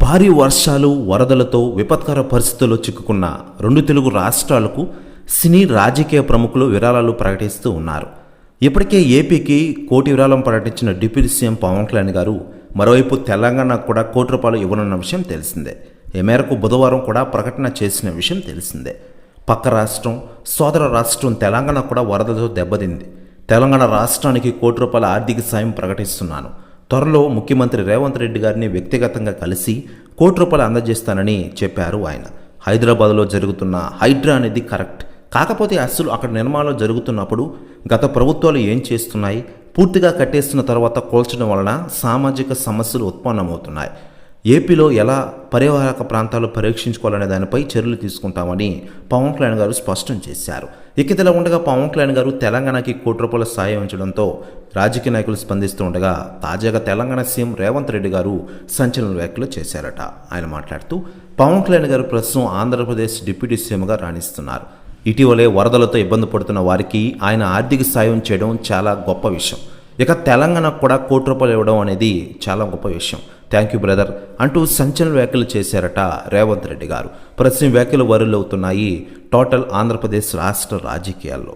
భారీ వర్షాలు వరదలతో విపత్కర పరిస్థితుల్లో చిక్కుకున్న రెండు తెలుగు రాష్ట్రాలకు సినీ రాజకీయ ప్రముఖులు విరాళాలు ప్రకటిస్తూ ఉన్నారు. ఇప్పటికే ఏపీకి కోటి విరాళం ప్రకటించిన డిప్యూటీ సీఎం పవన్ కళ్యాణ్ గారు మరోవైపు తెలంగాణకు కూడా ₹1 ఇవ్వనున్న విషయం తెలిసిందే. ఈ మేరకు బుధవారం కూడా ప్రకటన చేసిన విషయం తెలిసిందే. పక్క రాష్ట్రం సోదర రాష్ట్రం తెలంగాణ కూడా వరదలతో దెబ్బతింది. తెలంగాణ రాష్ట్రానికి ₹1 ఆర్థిక సాయం ప్రకటిస్తున్నాను. త్వరలో ముఖ్యమంత్రి రేవంత్ రెడ్డి గారిని వ్యక్తిగతంగా కలిసి ₹1 అందజేస్తానని చెప్పారు ఆయన. హైదరాబాద్లో జరుగుతున్న హైడ్రా అనేది కరెక్ట్, కాకపోతే అసలు అక్కడ నిర్మాణాలు జరుగుతున్నప్పుడు గత ప్రభుత్వాలు ఏం చేస్తున్నాయి, పూర్తిగా కట్టేస్తున్న తర్వాత కూల్చడం వలన సామాజిక సమస్యలు ఉత్పన్నమవుతున్నాయి. ఏపీలో ఎలా పరివాహక ప్రాంతాలు పరీక్షించుకోవాలనే దానిపై చర్యలు తీసుకుంటామని పవన్ కళ్యాణ్ గారు స్పష్టం చేశారు. ఇకలా ఉండగా పవన్ కళ్యాణ్ గారు తెలంగాణకి ₹1 సాయం ఉంచడంతో రాజకీయ నాయకులు స్పందిస్తూ ఉండగా తాజాగా తెలంగాణ సీఎం రేవంత్ రెడ్డి గారు సంచలన వ్యాఖ్యలు చేశారట. ఆయన మాట్లాడుతూ పవన్ కళ్యాణ్ గారు ప్రస్తుతం ఆంధ్రప్రదేశ్ డిప్యూటీ సీఎంగా రాణిస్తున్నారు. ఇటీవలే వరదలతో ఇబ్బంది పడుతున్న వారికి ఆయన ఆర్థిక సాయం చేయడం చాలా గొప్ప విషయం. ఇక తెలంగాణకు కూడా ₹1 ఇవ్వడం అనేది చాలా గొప్ప విషయం. థ్యాంక్ యూ బ్రదర్ అంటూ సంచలన వ్యాఖ్యలు చేశారట రేవంత్ రెడ్డి గారు. ప్రస్తుతం వ్యాఖ్యలు వైరల్ అవుతున్నాయి టోటల్ ఆంధ్రప్రదేశ్ రాష్ట్ర రాజకీయాల్లో.